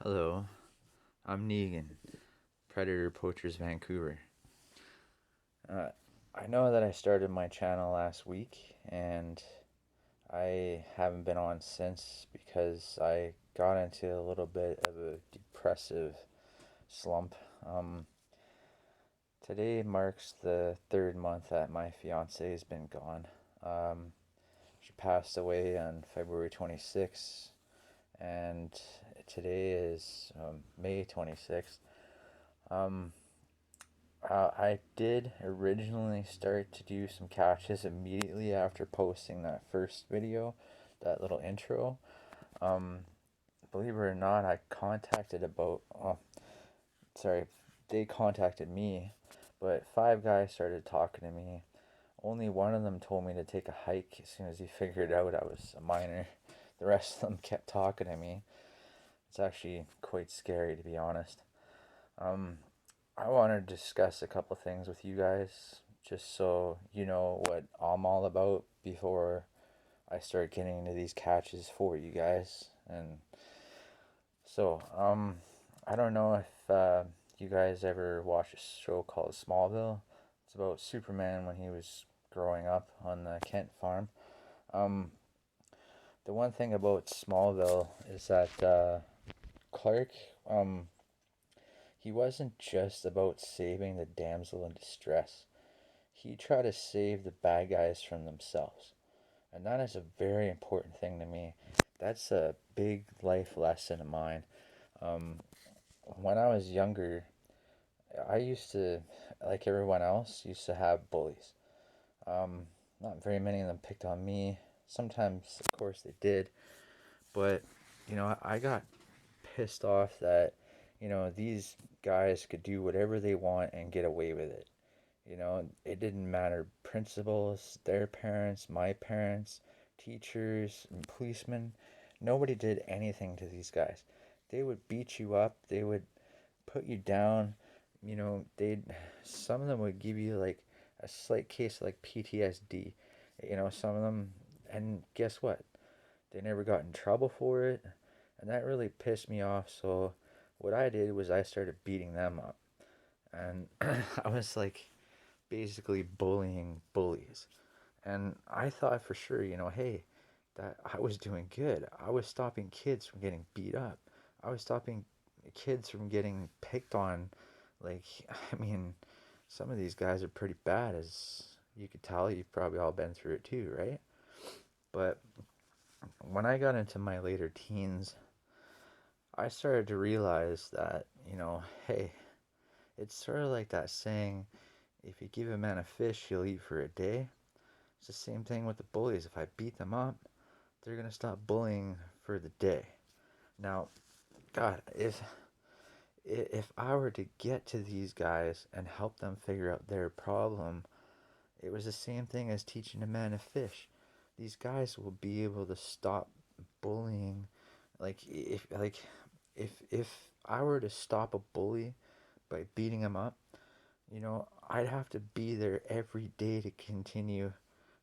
Hello, I'm Negan, Predator Poachers Vancouver. Uh, I know that I started my channel last week and I haven't been on since because I got into a little bit of a depressive slump. Um, Today marks the third month that my fiance has been gone. She passed away on February 26th, and today is May 26th. Um, I did originally start to do some catches immediately after posting that first video, that little intro. Um, Believe it or not, I contacted about, oh, sorry, they contacted me, but five guys started talking to me. Only one of them told me to take a hike as soon as he figured out I was a minor. The rest of them kept talking to me. It's actually quite scary, to be honest. Um, I want to discuss a couple things with you guys, just so you know what I'm all about before I start getting into these catches for you guys. And so, I don't know if you guys ever watched a show called Smallville. It's about Superman when he was growing up on the Kent farm. Um, the one thing about Smallville is that Clark, um, he wasn't just about saving the damsel in distress. He tried to save the bad guys from themselves. And that is a very important thing to me. That's a big life lesson of mine. Um, when I was younger, I used to, like everyone else, used to have bullies. Um, Not very many of them picked on me. Sometimes, of course, they did. But, I got pissed off that, these guys could do whatever they want and get away with it. It didn't matter principals, their parents, my parents, teachers, and policemen. Nobody did anything to these guys. They would beat you up, they would put you down. They'd some of them would give you like a slight case of like PTSD. Some of them, and guess what? They never got in trouble for it, and that really pissed me off. So what I did was I started beating them up, and I was like basically bullying bullies. And I thought for sure, hey, that I was doing good. I was stopping kids from getting beat up. I was stopping kids from getting picked on. Like, I mean, some of these guys are pretty bad, as you could tell. You've probably all been through it too, right? But when I got into my later teens, I started to realize that, hey, it's sort of like that saying, if you give a man a fish, he'll eat for a day. It's the same thing with the bullies. If I beat them up, they're gonna stop bullying for the day. Now, God, if I were to get to these guys and help them figure out their problem, it was the same thing as teaching a man to fish. These guys will be able to stop bullying. Like if I were to stop a bully by beating him up, I'd have to be there every day to continue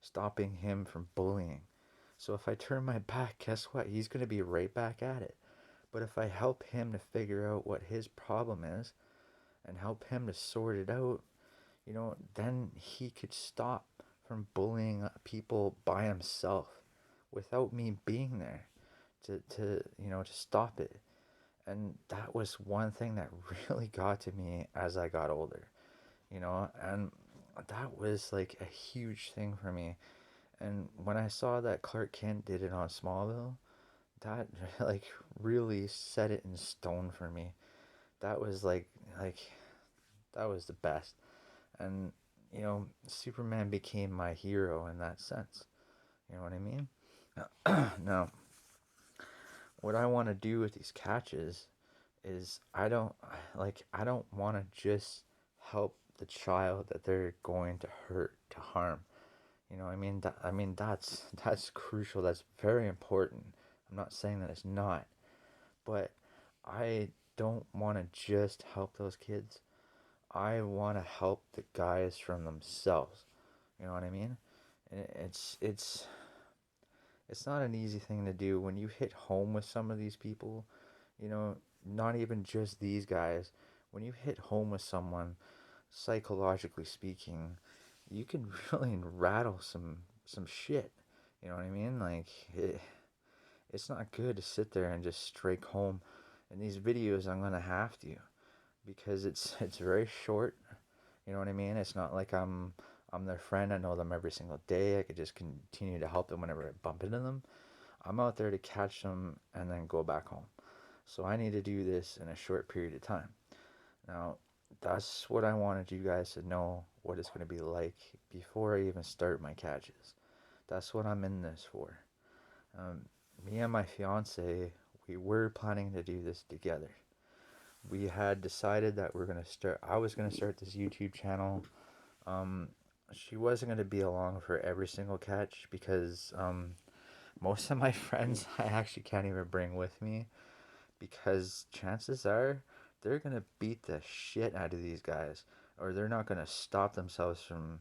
stopping him from bullying. So if I turn my back, guess what? He's going to be right back at it. But if I help him to figure out what his problem is and help him to sort it out, then he could stop from bullying people by himself without me being there to stop it. And that was one thing that really got to me as I got older, and that was like a huge thing for me. And when I saw that Clark Kent did it on Smallville, that like really set it in stone for me. That was like that was the best. And Superman became my hero in that sense. You know what I mean? Now, what I want to do with these catches is I don't want to just help the child that they're going to hurt, to harm. That's crucial. That's very important. I'm not saying that it's not, but I don't want to just help those kids. I want to help the guys from themselves. You know what I mean? And it's not an easy thing to do when you hit home with some of these people. not even just these guys. When you hit home with someone, psychologically speaking, you can really rattle some shit. You know what I mean? Like it's not good to sit there and just strike home. In these videos, I'm gonna have to because it's very short. You know what I mean? It's not like I'm their friend. I know them every single day. I could just continue to help them whenever I bump into them. I'm out there to catch them and then go back home. So I need to do this in a short period of time. Now, that's what I wanted you guys to know what it's going to be like before I even start my catches. That's what I'm in this for. Um, Me and my fiance, we were planning to do this together. We had decided that we're gonna start. I was gonna start this YouTube channel. Um, she wasn't gonna be along for every single catch because most of my friends I actually can't even bring with me because chances are they're gonna beat the shit out of these guys, or they're not gonna stop themselves from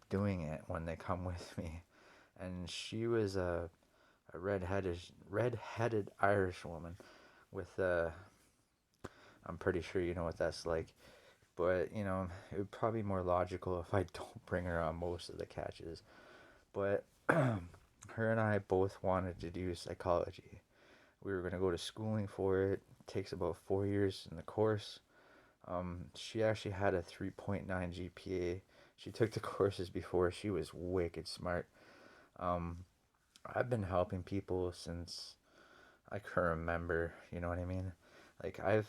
doing it when they come with me. And she was a redheaded Irish woman with I'm pretty sure you know what that's like. But it would probably be more logical if I don't bring her on most of the catches. But her and I both wanted to do psychology. We were gonna go to schooling for it. It takes about 4 years in the course. She actually had a 3.9 GPA. She took the courses before. She was wicked smart. Um, I've been helping people since I can remember. You know what I mean? Like I've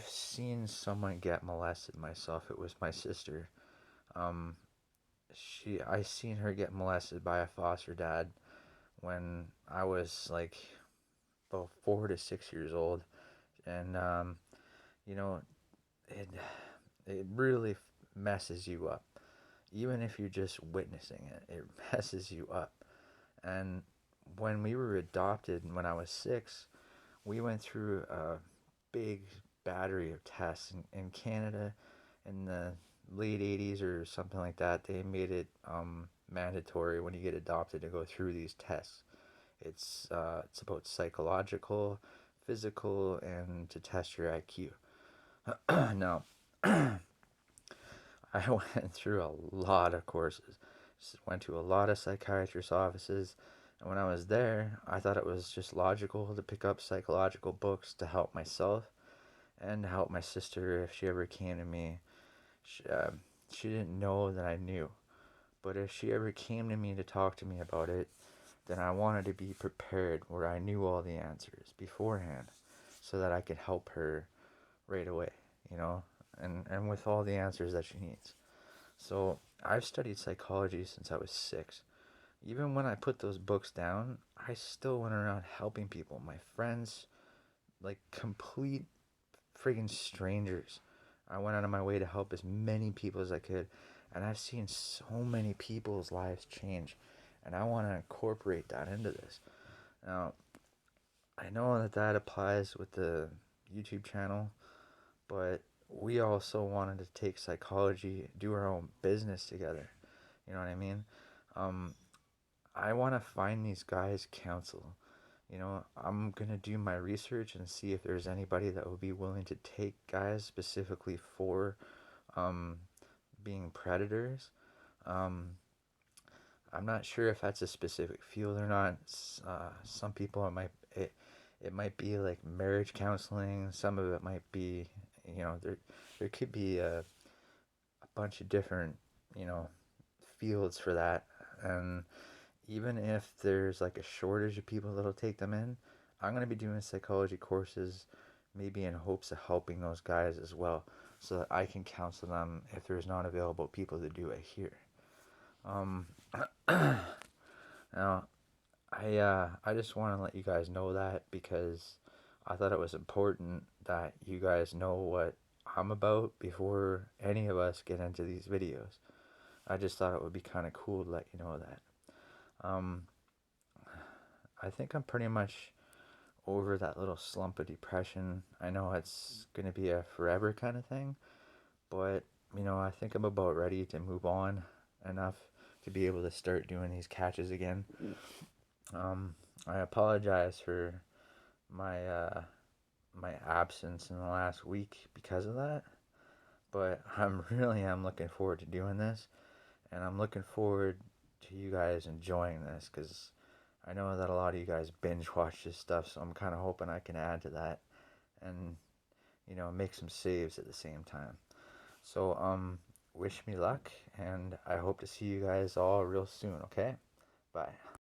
seen someone get molested myself. It was my sister. Um, I seen her get molested by a foster dad when I was like about 4 to 6 years old, and you know, it it really messes you up. Even if you're just witnessing it, it messes you up. And when we were adopted, when I was 6, we went through a big battery of tests in Canada in the late 80s or something like that. They made it mandatory when you get adopted to go through these tests. It's about psychological, physical, and to test your IQ. Now, I went through a lot of courses, went to a lot of psychiatrist offices, and when I was there, I thought it was just logical to pick up psychological books to help myself and to help my sister if she ever came to me. She, she didn't know that I knew, but if she ever came to me to talk to me about it, then I wanted to be prepared where I knew all the answers beforehand so that I could help her right away, you know, and with all the answers that she needs. So I've studied psychology since I was 6. Even when I put those books down, I still went around helping people, my friends, like complete friggin' strangers. I went out of my way to help as many people as I could, and I've seen so many people's lives change, and I want to incorporate that into this. Now, I know that that applies with the YouTube channel, but we also wanted to take psychology, do our own business together. You know what I mean? Um, I want to find these guys counsel. I'm gonna do my research and see if there's anybody that would be willing to take guys specifically for um, being predators. Um, I'm not sure if that's a specific field or not. Some people it might be like marriage counseling. Some of it might be there could be a bunch of different you know fields for that. And even if there's like a shortage of people that'll take them in, I'm gonna be doing psychology courses, maybe in hopes of helping those guys as well, so that I can counsel them if there's not available people to do it here. Um, Now, I just want to let you guys know that because I thought it was important that you guys know what I'm about before any of us get into these videos. I just thought it would be kind of cool to let you know that. Um, I think I'm pretty much over that little slump of depression. I know it's going to be a forever kind of thing, but I think I'm about ready to move on enough to be able to start doing these catches again. I apologize for my my absence in the last week because of that. But I'm looking forward to doing this, and I'm looking forward to you guys enjoying this because I know that a lot of you guys binge watch this stuff, so I'm kind of hoping I can add to that and make some saves at the same time. So wish me luck, and I hope to see you guys all real soon. Okay, bye.